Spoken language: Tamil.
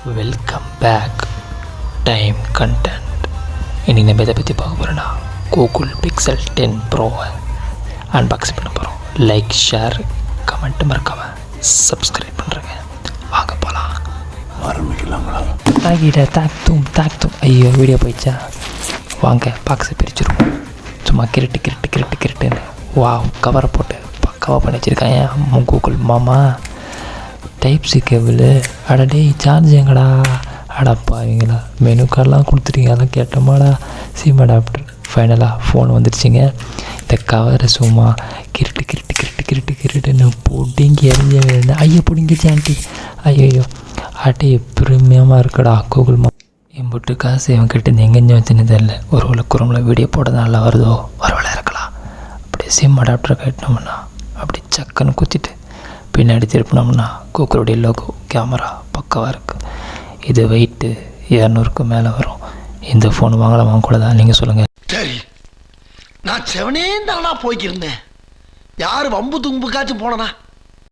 Welcome back time content. இன்றைக்கி நம்ம இதை பற்றி பார்க்க போகிறோன்னா கூகுள் பிக்சல் 10 ப்ரோவை அன்பாக்ஸ் பண்ண போகிறோம். லைக், ஷேர், கமெண்ட் மறக்காமல் சப்ஸ்கிரைப் பண்ணுறேங்க. வாங்க போகலாம். ஆரம்பிக்கலாங்களா? தாக்தும் ஐயோ வீடியோ போயிடுச்சா? வாங்க பாக்ஸை பிரிச்சுருவோம். சும்மா கிரிட்டுன்னு கவரை போட்டு பக்காவாக பண்ணி வச்சுருக்காங்க கூகுள் மாமா. டைப் சி கேபிள், அடடே சார்ஜ் எங்கடா? அடப்பாவீங்களா, மெனு கார்டெலாம் கொடுத்துட்டீங்க, அதெல்லாம் கேட்டோமாடா. Sim adapter. ஃபைனலாக ஃபோன் வந்துடுச்சிங்க. இந்த கவரை சும்மா கிரிட்டுன்னு பிடிங்கி எறிஞ்ச வேணும். ஐயோ பிடிங்கிச்சு ஆண்டி. ஐயோ ஆட்டி பிரமியமாக இருக்குடா கூகுள் மா. என் போட்டு காசு இவன் கிட்ட எங்கெஞ்சம் வச்சுன்னு தெரியல. ஒரு வேளை குரமில் வீடியோ போட நல்லா வருதோ, ஒரு வேளை இருக்கலாம். அப்படியே சிம் அடாப்டரை கட்டினோம்னா அப்படி சக்குன்னு குத்திட்டு பின்னாடி திருப்பினோம்னா கூகுளுடைய லோகோ, கேமரா பக்காவாக இருக்குது. இது வெயிட்டு 200க்கு மேலே வரும். இந்த ஃபோன் வாங்கக்கூடாதா? நீங்கள் சொல்லுங்கள். சரி, நான் செவனே தானா போய்க்கிருந்தேன். யார் வம்பு தும்புக்காச்சும் போனனா?